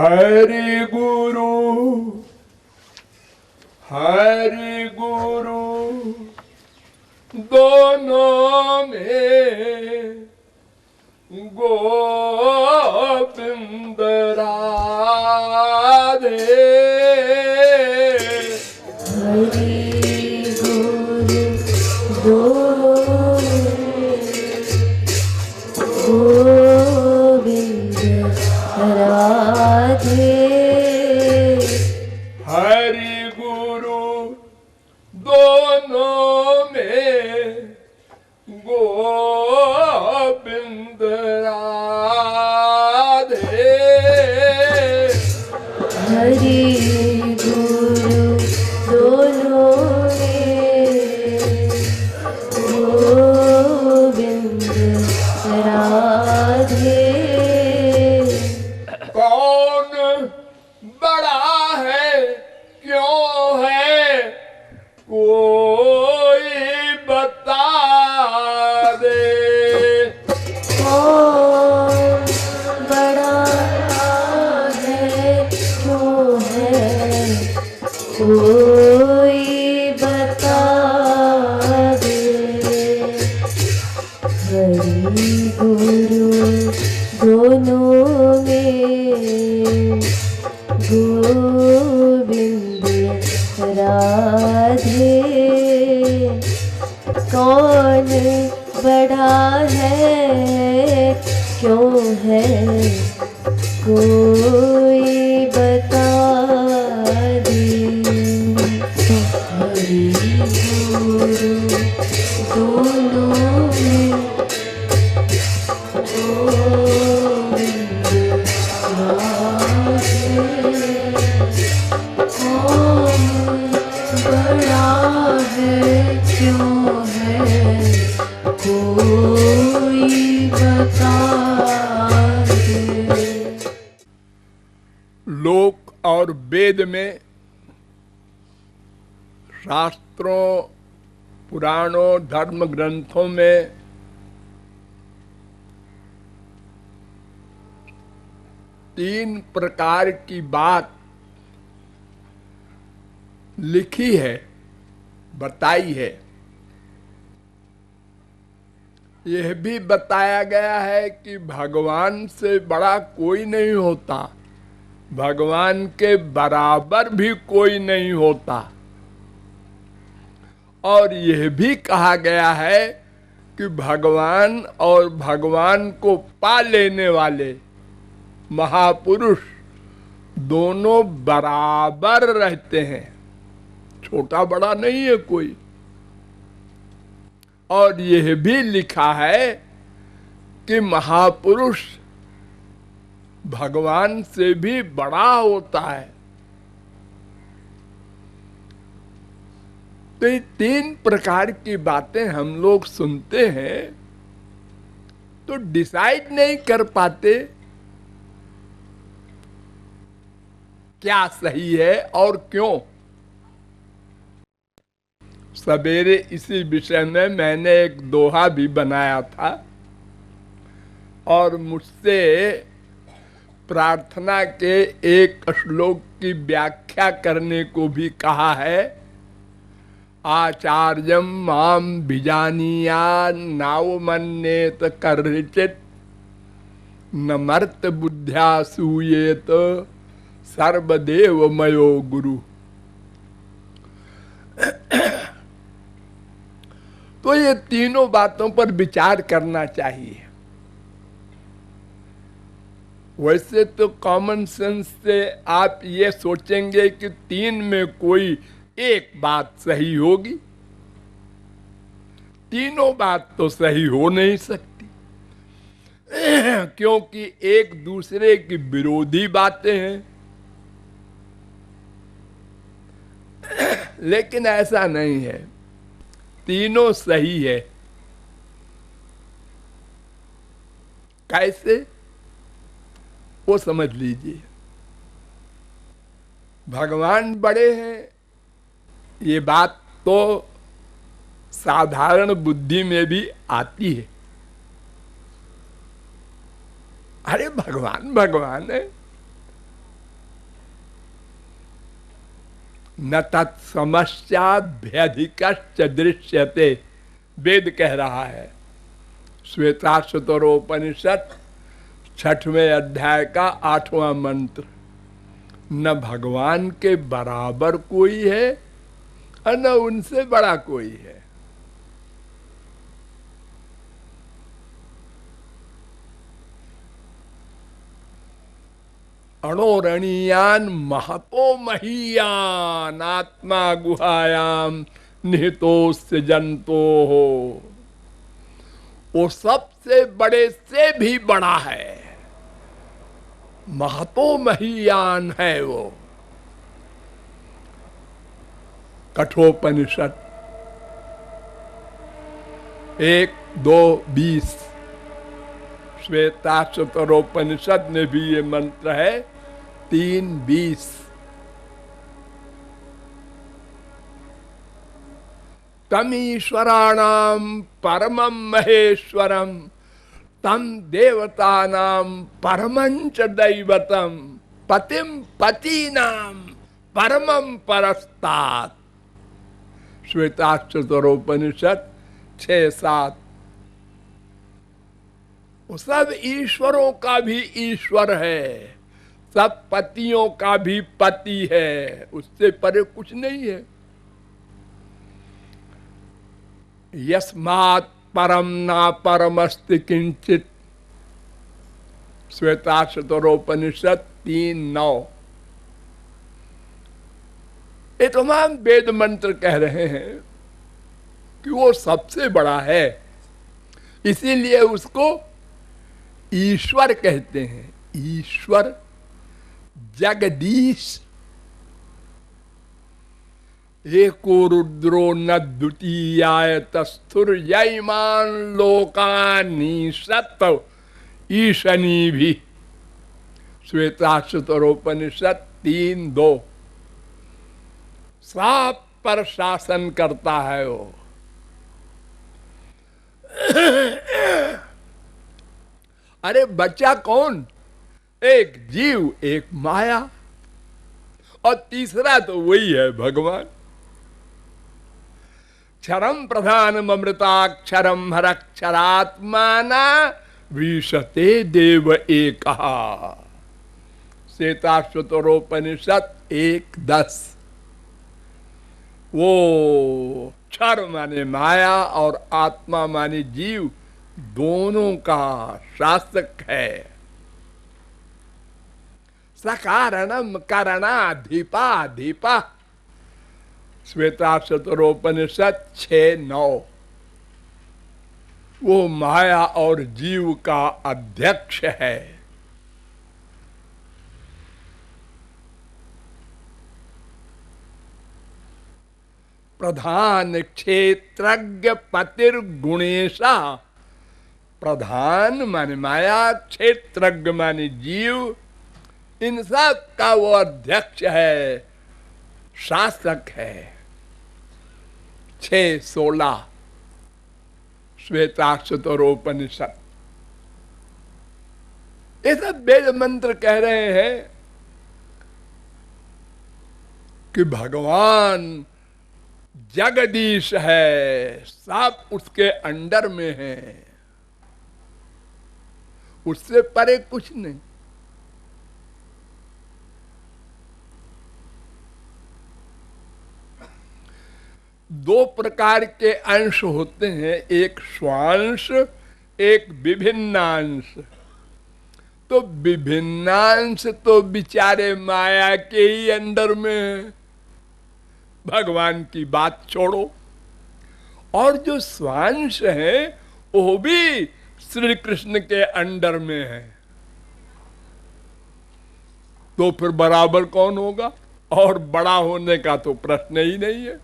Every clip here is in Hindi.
हरि गुरु दोनों में गोविंद राधे। हरि गुरु दोनों में गोविंद राधे। हरि गुरु दोनों में गोविंद राधे। हरि गुरु दोनों में गोविंद राधे। कौन बड़ा है क्यों है कोई बता दे। कौन बड़ा है क्यों है कोई बता दे। हरि गुरु दोनों में गोविंद राधे। कौन बड़ा है क्यों है कोई बता दे। हरि गुरु दोनों में गोविंद राधे। कौन बड़ा है क्यों है कोई बता दे। लोक और वेद में, शास्त्रों, पुराणों, धर्म ग्रंथों में तीन प्रकार की बात लिखी है, बताई है। यह भी बताया गया है कि भगवान से बड़ा कोई नहीं होता, भगवान के बराबर भी कोई नहीं होता। और यह भी कहा गया है कि भगवान और भगवान को पा लेने वाले महापुरुष दोनों बराबर रहते हैं, छोटा बड़ा नहीं है कोई। और यह भी लिखा है कि महापुरुष भगवान से भी बड़ा होता है। तो ये तीन प्रकार की बातें हम लोग सुनते हैं तो डिसाइड नहीं कर पाते क्या सही है और क्यों। सवेरे इसी विषय में मैंने एक दोहा भी बनाया था और मुझसे प्रार्थना के एक श्लोक की व्याख्या करने को भी कहा है। आचार्यम माम बीजानीया नावमन्येत कर्चित न मर्त बुद्ध्या सूयेत सर्वदेव मयो गुरु। तो ये तीनों बातों पर विचार करना चाहिए। वैसे तो कॉमन सेंस से आप ये सोचेंगे कि तीन में कोई एक बात सही होगी। तीनों बात तो सही हो नहीं सकती क्योंकि एक दूसरे की विरोधी बातें हैं। लेकिन ऐसा नहीं है, तीनों सही है। कैसे, वो समझ लीजिए। भगवान बड़े हैं, ये बात तो साधारण बुद्धि में भी आती है। अरे भगवान भगवान है, न तत्समस्याभ्यधिकश्च दृश्यते, वेद कह रहा है। श्वेताश्वतरोपनिषद 6वें अध्याय का 8वां मंत्र। न भगवान के बराबर कोई है और न उनसे बड़ा कोई है। अणोरणीयान महतो महीयान आत्मा गुहायाम निहितोस्य जंतो हो। वो सबसे बड़े से भी बड़ा है, महतो महीयान है वो। कठोपनिषद 1-2-20। श्वेताश्वतरोपनिषद में भी ये मंत्र है 3:20। तमीश्वराणाम परमं महेश्वरम तम देवतानाम परमंच दैवतम पतिम पतीनाम परमं परस्तात्। श्वेताश्वतरोपनिषद 6-7। वो सब ईश्वरों का भी ईश्वर है, सब पतियों का भी पति है, उससे परे कुछ नहीं है। यस्मात् परम ना परमस्ति किंचित। श्वेताश्वतरोपनिषद 3:9। ये तमाम वेद मंत्र कह रहे हैं कि वो सबसे बड़ा है, इसीलिए उसको ईश्वर कहते हैं। ईश्वर, जगदीश। एको रुद्रो न द्वितीयाय तस्थुर्यमान लोकानीशत ईशनी भी। श्वेताश्वतरोपनिषद 3:2। सब पर शासन करता है वो। अरे बच्चा कौन? एक जीव, एक माया, और तीसरा तो वही है भगवान। क्षरम प्रधानम अमृताक्षरम हरक्षरात्माना विशते देव एकः। श्वेताश्वतरोपनिषद 1:10। वो क्षर माने माया और आत्मा माने जीव, दोनों का शासक है। सकारणम करणाधिपाधिपा। श्वेताश्वतरोपनिषद 6:9। वो माया और जीव का अध्यक्ष है। प्रधान क्षेत्रज्ञ पतिर्गुणेशा। प्रधान माने माया, क्षेत्रज्ञ माने जीव, इन सब का वो अध्यक्ष है, शासक है। 6:16। श्वेताश्वतरोपनिषद। ये सब वेद मंत्र कह रहे हैं कि भगवान जगदीश है, सब उसके अंडर में है, उससे परे कुछ नहीं। दो प्रकार के अंश होते हैं, एक स्वांश, एक विभिन्नांश। तो विभिन्नांश तो बिचारे माया के ही अंडर में है, भगवान की बात छोड़ो। और जो स्वांश है वो भी श्री कृष्ण के अंडर में है। तो फिर बराबर कौन होगा? और बड़ा होने का तो प्रश्न ही नहीं है।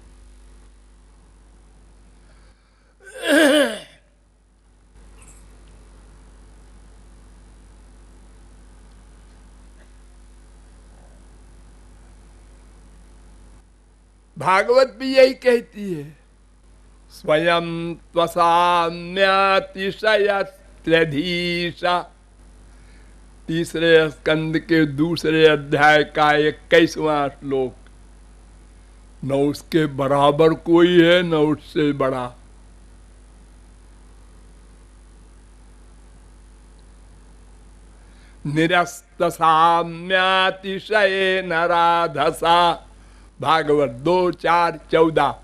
भागवत भी यही कहती है, स्वयं त्वसाम्यातिशयस्त्यधीशा। तीसरे स्कंद के दूसरे अध्याय का 21वां श्लोक। न उसके बराबर कोई है न उससे बड़ा। निरस्त साम्यातिशय नराधसा, भागवत 2:4-14।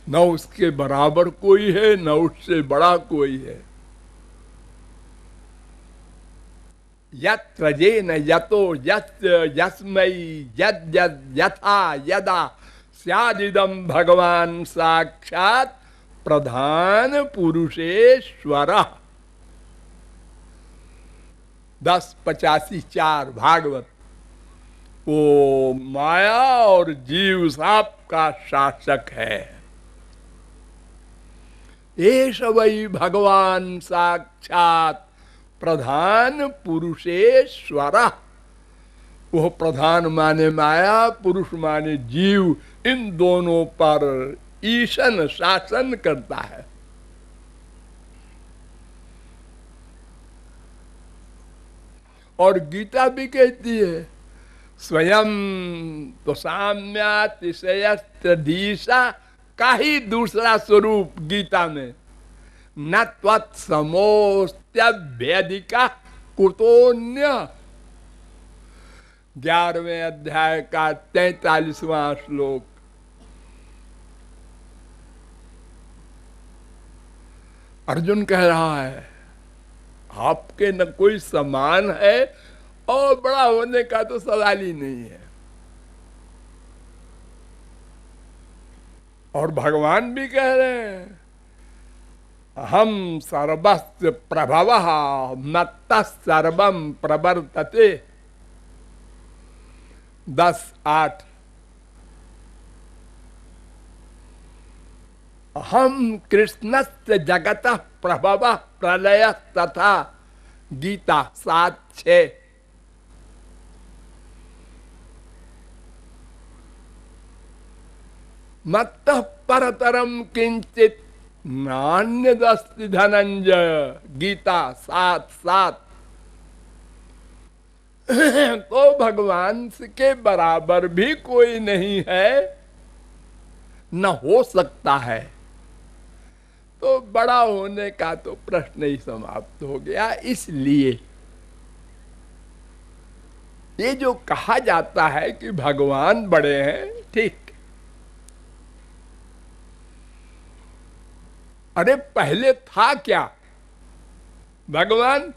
न उसके बराबर कोई है न उससे बड़ा कोई है। यत्र येन यतो यस्य यस्मै यद् यद् यथा यदा स्यादिदं भगवान साक्षात् प्रधान पुरुषेश्वरः। 10:85-4 भागवत। वो माया और जीव साप का शासक है। एष वै भगवान साक्षात प्रधान पुरुषेश्वर। वह प्रधान माने माया, पुरुष माने जीव, इन दोनों पर ईशन शासन करता है। और गीता भी कहती है स्वयं तो साम्यातिशयस्त्रधीशा का ही दूसरा स्वरूप गीता में, न त्वत्समोस्त्यभ्यधिका कुतोन्य। 11वें अध्याय का 43वां श्लोक। अर्जुन कह रहा है आपके न कोई समान है और बड़ा होने का तो सवाल ही नहीं है। और भगवान भी कह रहे हैं हम सर्वस्य प्रभवः मत्तः सर्वं प्रवर्तते। 10:8। हम कृष्णस्य जगतः प्रभवः प्रलयः तथा। गीता 7:6। मत्तः परतरम किंचित नान्यदस्ति धनंजय। गीता 7:7। तो भगवान के बराबर भी कोई नहीं है, न हो सकता है। तो बड़ा होने का तो प्रश्न ही समाप्त हो गया। इसलिए ये जो कहा जाता है कि भगवान बड़े हैं, ठीक। अरे पहले था क्या भगवान?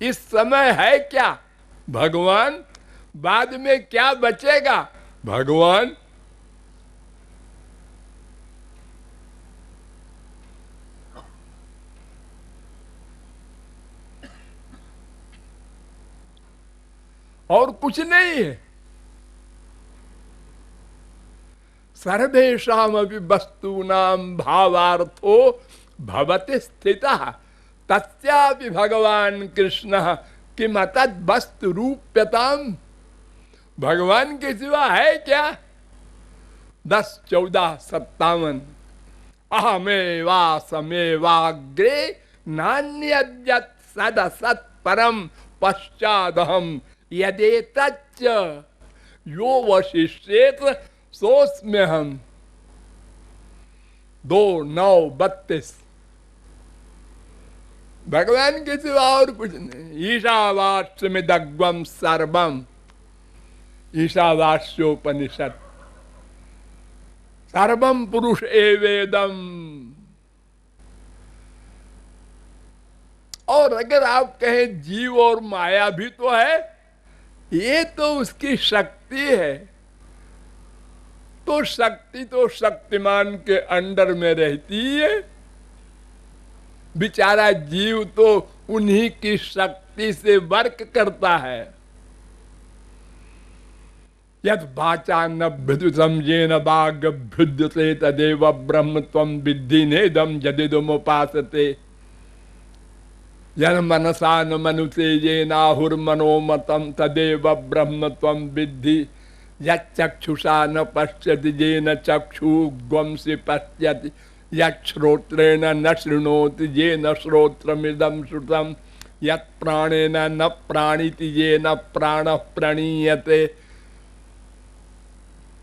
इस समय है क्या भगवान? बाद में क्या बचेगा भगवान? और कुछ नहीं है। सर्वेषामपि वस्तूनां भावार्थो भवति स्थितः तस्यापि भगवान कृष्णः किमतद् वस्तु रूप्यताम्। भगवान के सिवा है क्या? 10:14-57। अहमेवासमेवाग्रे नान्यद्यत् सदसत् परम पश्चादहम यदेतच्च यो वशिष्येत सोऽस्म्यहम्। 2:9-32। भगवान के सिवा और कुछ नहीं। ईशावास्यमिदग्वम सर्वम। ईशावास्योपनिषद। सर्वम पुरुष एवेदम। और अगर आप कहें जीव और माया भी तो है, ये तो उसकी शक्ति है। तो शक्ति तो शक्तिमान के अंडर में रहती है। बेचारा जीव तो उन्हीं की शक्ति से वर्क करता है। यद वाचा न भृदुतम येन वाग भृद्यते तदेव ब्रह्म त्वं विद्धि नेदम यदिदमुपासते। यन मनसा न मनुते येनाहुर्मनोमतं तदेव ब्रह्म त्वं विद्धि। यच्चक्षुषा न पश्यति येन चक्षुर्गुंसि पश्यति। यच्छ्रोत्रेण न शृणोति येन श्रोत्रमिदं श्रुतं। यत्प्राणेन न प्राणिति येन प्राणः प्रणीयते।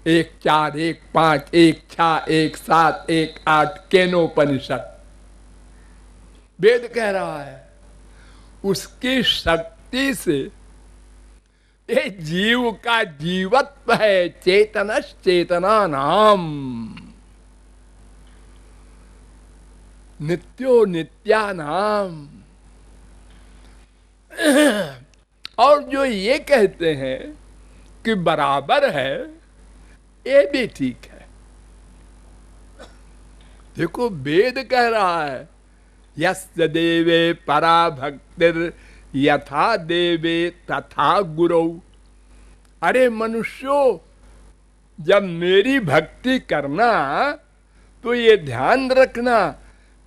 एक चार एक पांच एक छह एक सात एक आठ केनोपनिषद वेद कह रहा है। उसकी शक्ति से ये जीव का जीवत्व है। चेतनस चेतना नाम नित्यो नित्या नाम। और जो ये कहते हैं कि बराबर है, ये भी ठीक है। देखो वेद कह रहा है यस्य देवे परा भक्तिर यथा देवे तथा गुरौ। अरे मनुष्यों, जब मेरी भक्ति करना तो ये ध्यान रखना,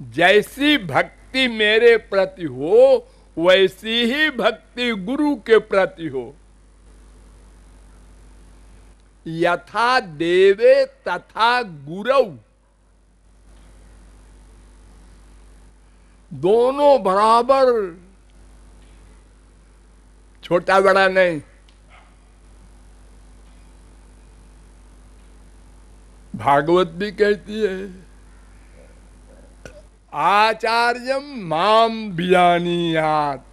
जैसी भक्ति मेरे प्रति हो वैसी ही भक्ति गुरु के प्रति हो। यथा देवे तथा गुरौ, दोनों बराबर, छोटा बड़ा नहीं। भागवत भी कहती है आचार्यम माम बिजानीयात।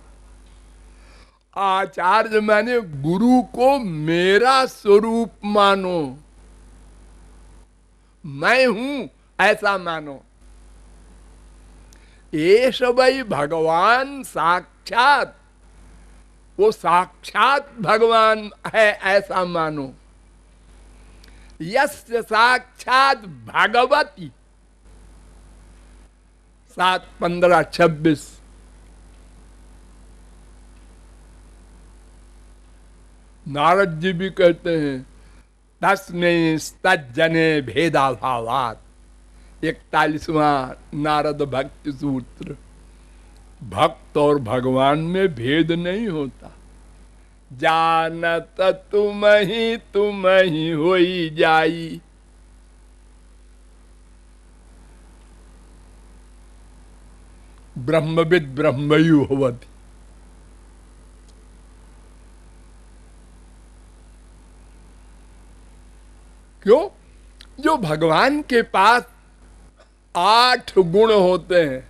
आचार्य माने गुरु को मेरा स्वरूप मानो, मैं हूं ऐसा मानो। एष वै भगवान साक्षात, वो साक्षात भगवान है ऐसा मानो। यस्य साक्षात भगवती 7:15-26। नारद जी भी कहते हैं तस्मै तज्जने भेदाभावात्। 41वां नारद भक्ति सूत्र। भक्त और भगवान में भेद नहीं होता। जानत तुम ही होई जाई। ब्रह्मविद ब्रह्मयु होवति। क्यों? जो भगवान के पास 8 गुण होते हैं।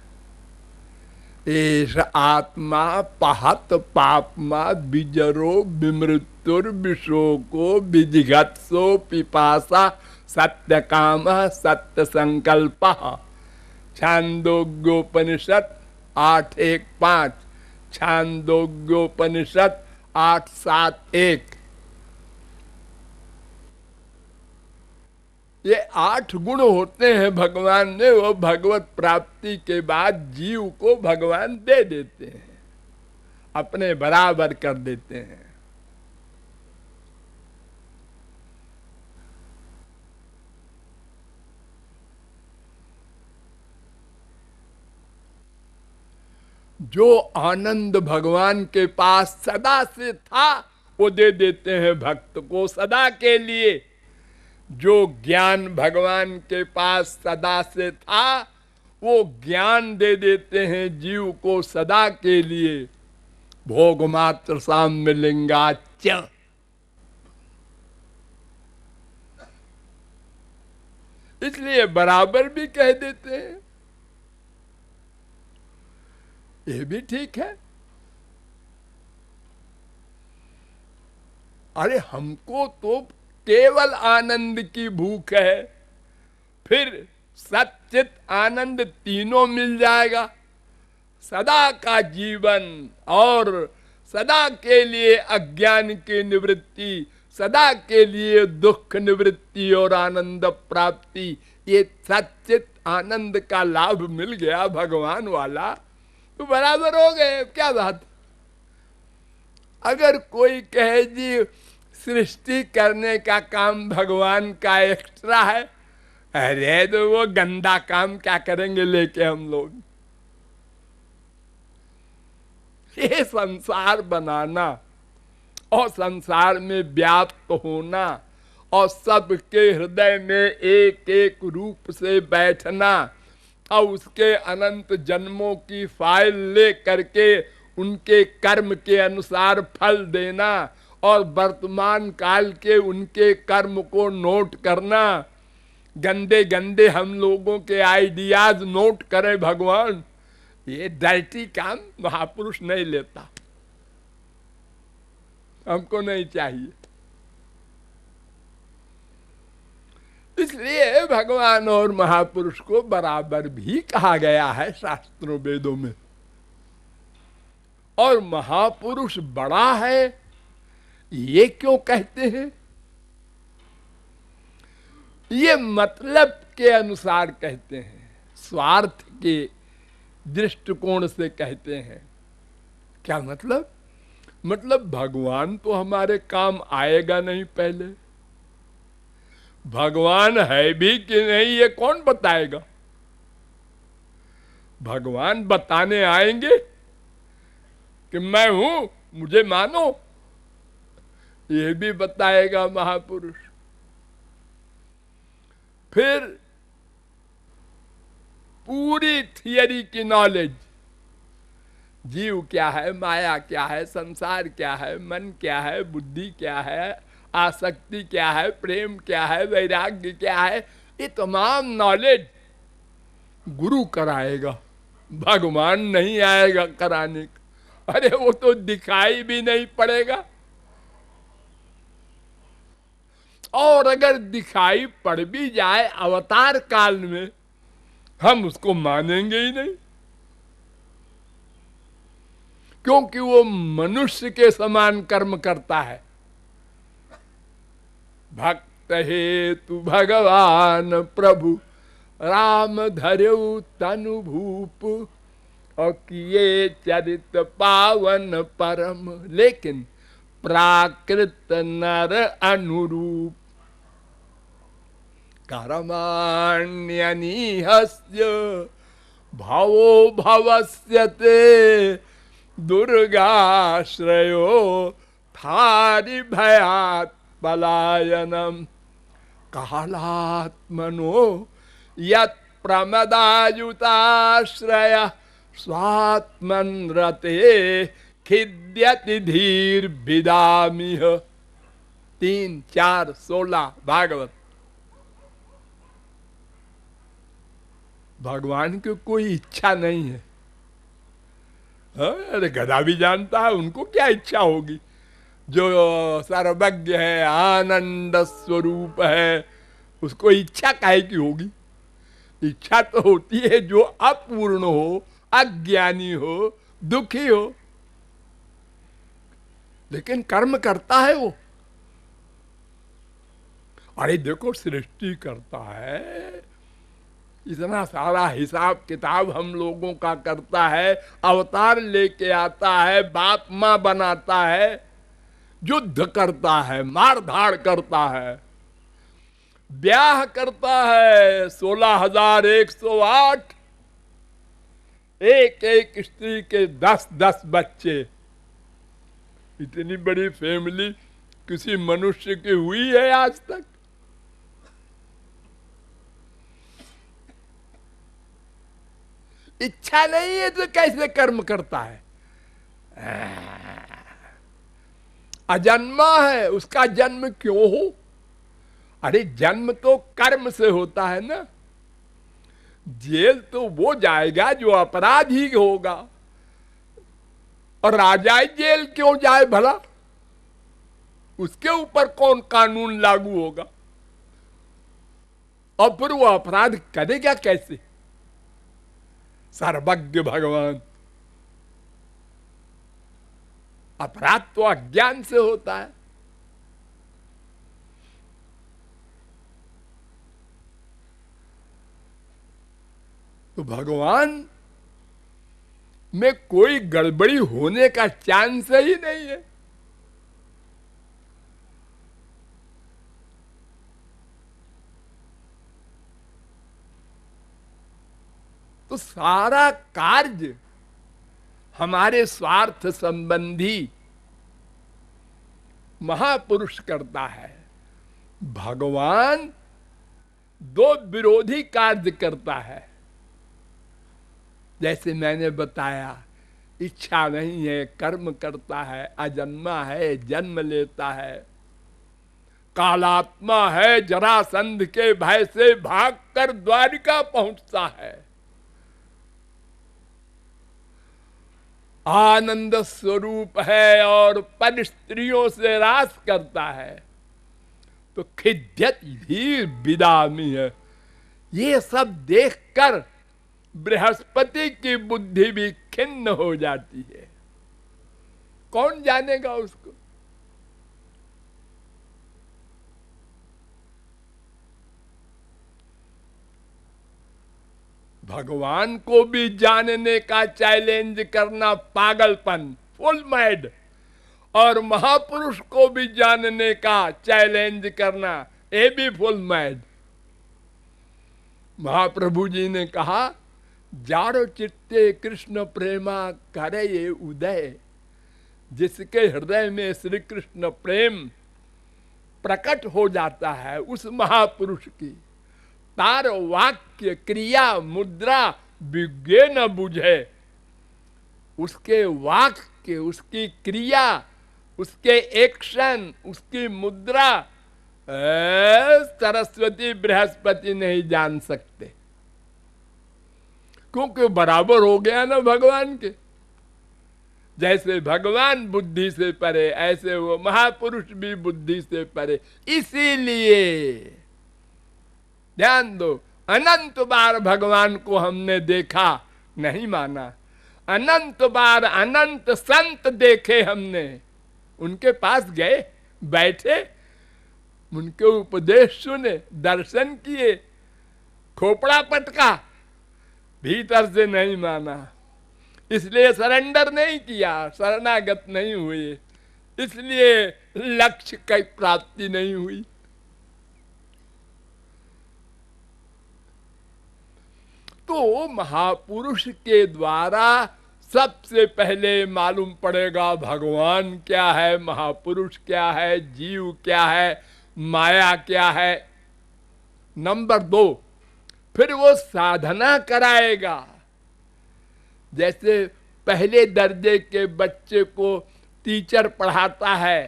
एष आत्मा पहत पापमा विजरो विमृत्युर विशोको विजिघत्सो पिपासा सत्यकाम सत्य संकल्प। छांदोग्योपनिषद 8:1-5, छांदोग्योपनिषद 8:7-1। ये 8 गुण होते हैं भगवान ने, वो भगवत प्राप्ति के बाद जीव को भगवान दे देते हैं, अपने बराबर कर देते हैं। जो आनंद भगवान के पास सदा से था वो दे देते हैं भक्त को सदा के लिए। जो ज्ञान भगवान के पास सदा से था वो ज्ञान दे देते हैं जीव को सदा के लिए। भोग मात्र साम्य लिंगाच्य। इसलिए बराबर भी कह देते हैं, ये भी ठीक है। अरे हमको तो केवल आनंद की भूख है, फिर सच्चित आनंद तीनों मिल जाएगा। सदा का जीवन और सदा के लिए अज्ञान की निवृत्ति, सदा के लिए दुख निवृत्ति और आनंद प्राप्ति, ये सच्चित आनंद का लाभ मिल गया भगवान वाला तो बराबर हो गए। क्या बात? अगर कोई कहे जी सृष्टि करने का काम भगवान का एक्स्ट्रा है, अरे तो वो गंदा काम क्या करेंगे लेके हम लोग। ये संसार बनाना और संसार में व्याप्त होना और सबके हृदय में एक एक रूप से बैठना और उसके अनंत जन्मों की फाइल ले करके उनके कर्म के अनुसार फल देना और वर्तमान काल के उनके कर्म को नोट करना, गंदे गंदे हम लोगों के आइडियाज नोट करें भगवान, ये डर्टी काम महापुरुष नहीं लेता, हमको नहीं चाहिए। इसलिए भगवान और महापुरुष को बराबर भी कहा गया है शास्त्रों वेदों में। और महापुरुष बड़ा है ये क्यों कहते हैं? ये मतलब के अनुसार कहते हैं, स्वार्थ के दृष्टिकोण से कहते हैं। क्या मतलब? मतलब भगवान तो हमारे काम आएगा नहीं, पहले भगवान है भी कि नहीं ये कौन बताएगा? भगवान बताने आएंगे कि मैं हूं, मुझे मानो, ये भी बताएगा महापुरुष। फिर पूरी थियरी की नॉलेज, जीव क्या है, माया क्या है, संसार क्या है, मन क्या है, बुद्धि क्या है, आसक्ति क्या है, प्रेम क्या है, वैराग्य क्या है, ये तमाम नॉलेज गुरु कराएगा, भगवान नहीं आएगा कराने का। अरे वो तो दिखाई भी नहीं पड़ेगा, और अगर दिखाई पड़ भी जाए अवतार काल में, हम उसको मानेंगे ही नहीं, क्योंकि वो मनुष्य के समान कर्म करता है। भक्त हेतु भगवान प्रभु राम धर्यु तनु भूप, और किए चरित पावन परम, लेकिन प्राकृत नर अनुरूप। कर्माण्यनिहस्य भवो भवस्यते दुर्गाश्रयो थारि भयात् पलायनम। कालात्मनो यत् प्रमदायुताश्रय स्वात्मन रते खिद्यति धीर विदामिह। 3, 4, 16 भागवत। भगवान की कोई इच्छा नहीं है। अरे गधा भी जानता है उनको क्या इच्छा होगी, जो सर्वज्ञ है, आनंद स्वरूप है, उसको इच्छा काहे की होगी? इच्छा तो होती है जो अपूर्ण हो, अज्ञानी हो, दुखी हो, लेकिन कर्म करता है वो। अरे देखो, सृष्टि करता है, इतना सारा हिसाब किताब हम लोगों का करता है, अवतार लेके आता है, बाप माँ बनाता है, युद्ध करता है, मार धाड़ करता है, ब्याह करता है 16,108, एक एक स्त्री के 10-10 बच्चे। इतनी बड़ी फैमिली किसी मनुष्य की हुई है आज तक? इच्छा नहीं है तो कैसे कर्म करता है? अजन्मा है, उसका जन्म क्यों हो? अरे जन्म तो कर्म से होता है ना। जेल तो वो जाएगा जो अपराधी होगा, और राजा जेल क्यों जाए भला? उसके ऊपर कौन कानून लागू होगा? और फिर वो अपराध करेगा कैसे? सर्वज्ञ भगवान। अपराध तो अज्ञान से होता है। तो भगवान में कोई गड़बड़ी होने का चांस ही नहीं है। तो सारा कार्य हमारे स्वार्थ संबंधी महापुरुष करता है। भगवान दो विरोधी कार्य करता है। जैसे मैंने बताया, इच्छा नहीं है, कर्म करता है, अजन्मा है, जन्म लेता है, कालात्मा है, जरासंध के भय से भागकर द्वारिका पहुंचता है, आनंद स्वरूप है और पर स्त्रियों से रास करता है, तो खिद्यत भी विदामी है। ये सब देखकर बृहस्पति की बुद्धि भी खिन्न हो जाती है। कौन जानेगा उसको? भगवान को भी जानने का चैलेंज करना पागलपन, फुल मैड, और महापुरुष को भी जानने का चैलेंज करना, ये भी फुल मैड। महाप्रभु जी ने कहा, जाड़ो चित्ते कृष्ण प्रेमा करे ये उदय। जिसके हृदय में श्री कृष्ण प्रेम प्रकट हो जाता है, उस महापुरुष की तार वाक्य क्रिया मुद्रा विज्ञे न बुझे। उसके वाक्य, उसकी क्रिया, उसके एक्शन, उसकी मुद्रा सरस्वती बृहस्पति नहीं जान सकते, क्योंकि बराबर हो गया ना भगवान के। जैसे भगवान बुद्धि से परे, ऐसे वो महापुरुष भी बुद्धि से परे। इसीलिए ध्यान दो, अनंत बार भगवान को हमने देखा, नहीं माना। अनंत बार अनंत संत देखे हमने, उनके पास गए, बैठे, उनके उपदेश सुने, दर्शन किए, खोपड़ा पटका, भीतर से नहीं माना। इसलिए सरेंडर नहीं किया, शरणागत नहीं हुए, इसलिए लक्ष्य की प्राप्ति नहीं हुई। तो महापुरुष के द्वारा सबसे पहले मालूम पड़ेगा भगवान क्या है, महापुरुष क्या है, जीव क्या है, माया क्या है। नंबर 2, फिर वो साधना कराएगा। जैसे पहले दर्जे के बच्चे को टीचर पढ़ाता है,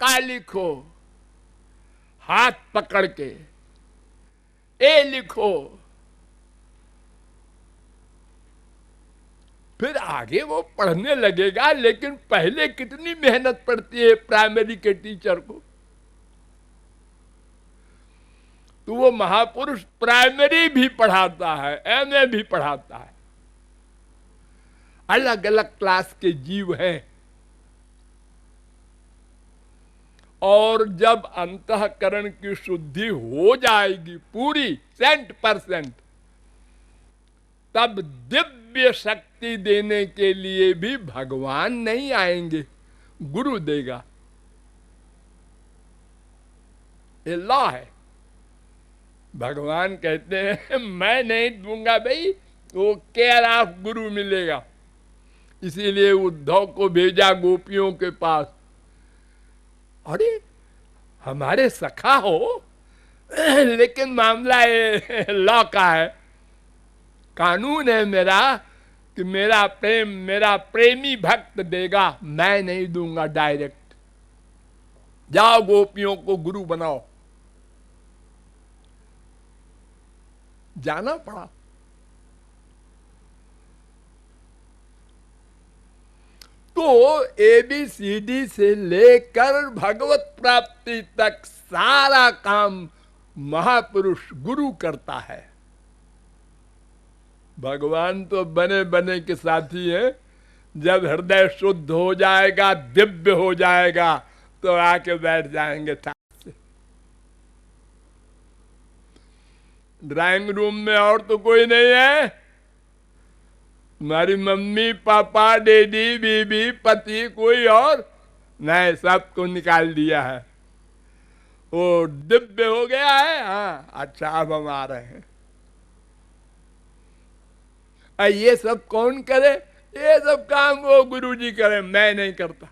का लिखो, हाथ पकड़ के, ए लिखो। फिर आगे वो पढ़ने लगेगा, लेकिन पहले कितनी मेहनत पड़ती है प्राइमरी के टीचर को। तो वो महापुरुष प्राइमरी भी पढ़ाता है, एमए भी पढ़ाता है। अलग अलग क्लास के जीव हैं, और जब अंतःकरण की शुद्धि हो जाएगी पूरी 100%, तब दिव्य शक्ति देने के लिए भी भगवान नहीं आएंगे, गुरु देगा। ये लॉ है। भगवान कहते हैं मैं नहीं दूंगा भाई, वो केयर ऑफ गुरु मिलेगा। इसीलिए उद्धव को भेजा गोपियों के पास। अरे हमारे सखा हो, लेकिन मामला ये लॉ का है, कानून है मेरा कि मेरा प्रेम मेरा प्रेमी भक्त देगा, मैं नहीं दूंगा डायरेक्ट। जाओ गोपियों को गुरु बनाओ। जाना पड़ा। तो ABCD से लेकर भगवत प्राप्ति तक सारा काम महापुरुष गुरु करता है। भगवान तो बने बने के साथी हैं। जब हृदय शुद्ध हो जाएगा, दिव्य हो जाएगा, तो आके बैठ जाएंगे साथ से। ड्राइंग रूम में और तो कोई नहीं है, तुम्हारी मम्मी पापा डैडी बीबी पति कोई और नहीं, सबको निकाल दिया है। वो दिव्य हो गया है। हाँ अच्छा, अब हम आ रहे हैं। ये सब कौन करे? ये सब काम वो गुरुजी करे, मैं नहीं करता।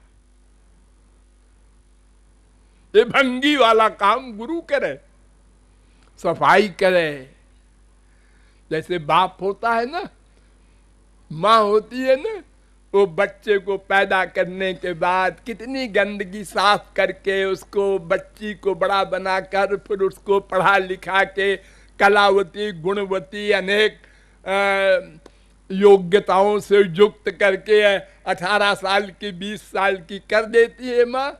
ये भंगी वाला काम गुरु करे, सफाई करे। जैसे बाप होता है ना, माँ होती है ना, वो बच्चे को पैदा करने के बाद कितनी गंदगी साफ करके उसको, बच्ची को बड़ा बनाकर, फिर उसको पढ़ा लिखा के कलावती गुणवती अनेक योग्यताओं से युक्त करके 18 साल की 20 साल की कर देती है माँ।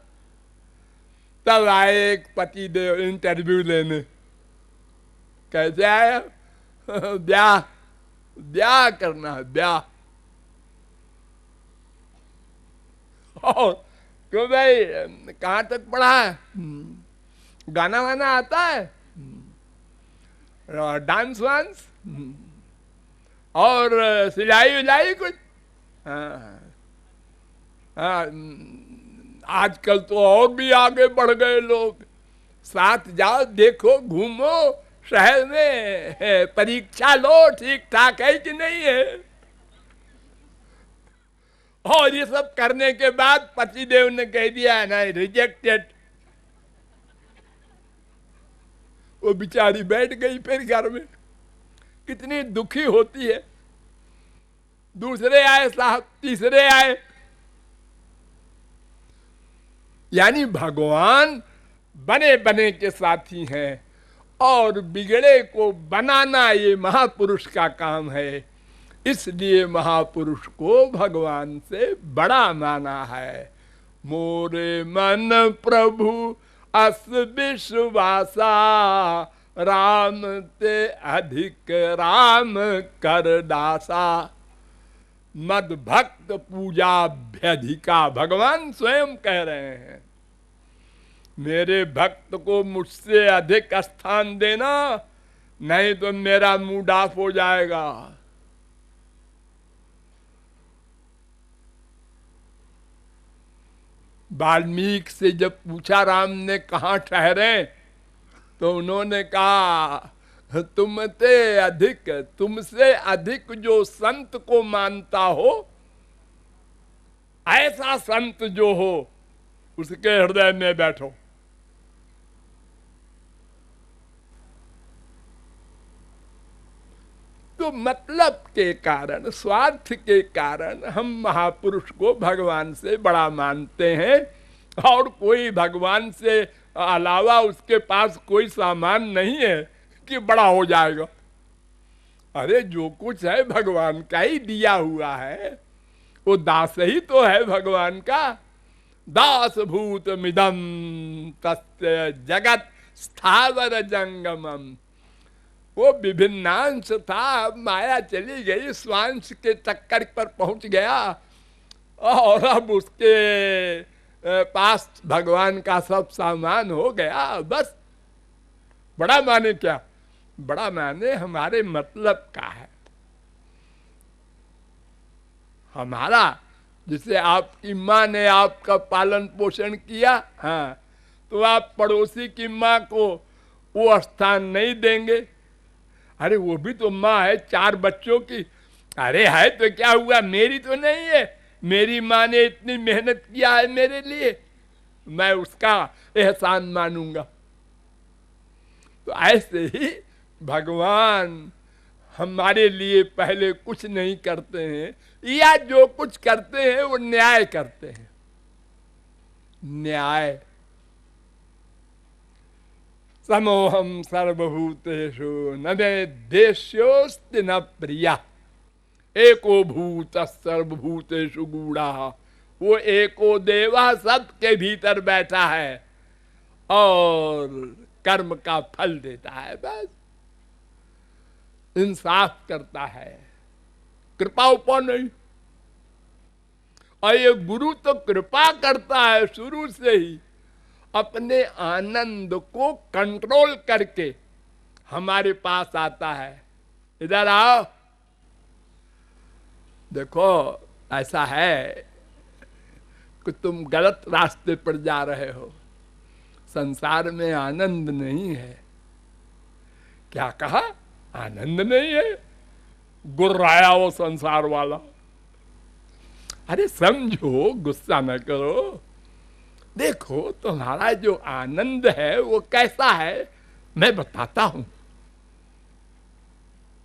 तब आए एक पति देव इंटरव्यू लेने, कैसे आया? ब्याह, ब्याह करना है, ब्याह। और क्यों भाई, कहाँ तक पढ़ा है? गाना वाना आता है? डांस वांस? और सिलाई विलाई कुछ? हाँ हाँ। आजकल तो और भी आगे बढ़ गए लोग। साथ जाओ, देखो, घूमो शहर में, परीक्षा लो ठीक ठाक है कि नहीं है। और ये सब करने के बाद पतिदेव ने कह दिया है ना, रिजेक्टेड। वो बेचारी बैठ गई फिर घर में, कितनी दुखी होती है। दूसरे आए साहब, तीसरे आए। यानी भगवान बने बने के साथी हैं, और बिगड़े को बनाना ये महापुरुष का काम है। इसलिए महापुरुष को भगवान से बड़ा माना है। मोरे मन प्रभु अस विश्वासा, राम ते अधिक राम कर दासा। मद भक्त पूजाभ्यधिका, भगवान स्वयं कह रहे हैं। मेरे भक्त को मुझसे अधिक स्थान देना, नहीं तो मेरा मूड ऑफ हो जाएगा। वाल्मीकि से जब पूछा राम ने कहाँ ठहरे, तो उन्होंने कहा तुमसे अधिक जो संत को मानता हो, ऐसा संत जो हो, उसके हृदय में बैठो। तो मतलब के कारण, स्वार्थ के कारण हम महापुरुष को भगवान से बड़ा मानते हैं, और कोई भगवान से अलावा उसके पास कोई सामान नहीं है कि बड़ा हो जाएगा। अरे जो कुछ है भगवान का ही दिया हुआ है, वो दास ही तो है भगवान का। दास भूत मिदम तस्य जगत स्थावर जंगमम। वो विभिन्नांश था, माया चली गई, स्वांश के चक्कर पर पहुंच गया, और अब उसके पास भगवान का सब सामान हो गया। बस बड़ा माने क्या? बड़ा माने हमारे मतलब का है। हमारा, जिसे आपकी माँ ने आपका पालन पोषण किया, हाँ, तो आप पड़ोसी की माँ को वो स्थान नहीं देंगे। अरे वो भी तो माँ है 4 बच्चों की। अरे है तो क्या हुआ, मेरी तो नहीं है, मेरी माँ ने इतनी मेहनत किया है मेरे लिए, मैं उसका एहसान मानूंगा। तो ऐसे ही भगवान हमारे लिए पहले कुछ नहीं करते हैं, या जो कुछ करते हैं वो न्याय करते हैं। न्याय। समोहम सर्वभूतेषु न मे देश्योस्ति न प्रिया, एको भूत सर्वभूतेषु गूढ़ा। वो एको देवा सबके भीतर बैठा है और कर्म का फल देता है। बस इंसाफ करता है, कृपा उपा नहीं। और ये गुरु तो कृपा करता है शुरू से ही, अपने आनंद को कंट्रोल करके हमारे पास आता है। इधर आओ, देखो ऐसा है कि तुम गलत रास्ते पर जा रहे हो, संसार में आनंद नहीं है। क्या कहा? आनंद नहीं है, गुर्राया वो संसार वाला। अरे समझो, गुस्सा न करो। देखो तुम्हारा जो आनंद है वो कैसा है, मैं बताता हूं।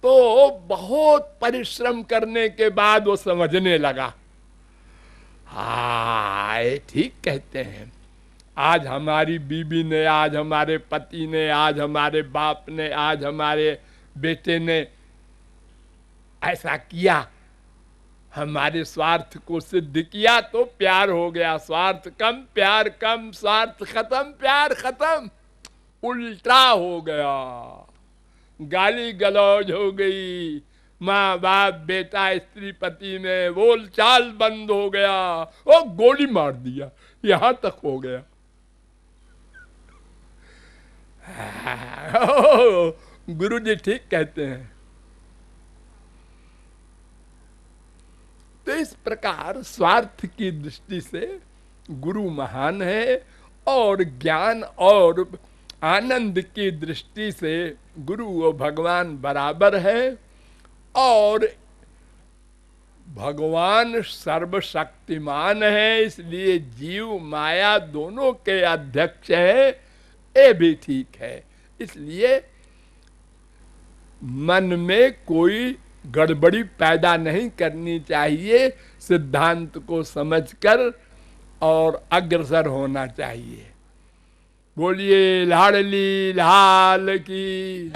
तो बहुत परिश्रम करने के बाद वो समझने लगा। हाँ, ये ठीक कहते हैं। आज हमारी बीबी ने, आज हमारे पति ने, आज हमारे बाप ने, आज हमारे बेटे ने ऐसा किया, हमारे स्वार्थ को सिद्ध किया, तो प्यार हो गया। स्वार्थ कम, प्यार कम, स्वार्थ खत्म, प्यार खत्म। उल्टा हो गया, गाली गलौज हो गई, माँ बाप बेटा स्त्री पति में बोल चाल बंद हो गया, और गोली मार दिया, यहां तक हो गया। गुरु जी ठीक कहते हैं। तो इस प्रकार स्वार्थ की दृष्टि से गुरु महान है, और ज्ञान और आनंद की दृष्टि से गुरु और भगवान बराबर है। और भगवान सर्वशक्तिमान है, इसलिए जीव माया दोनों के अध्यक्ष है, ये भी ठीक है। इसलिए मन में कोई गड़बड़ी पैदा नहीं करनी चाहिए, सिद्धांत को समझकर और अग्रसर होना चाहिए। बोलिए लाडली लाल की।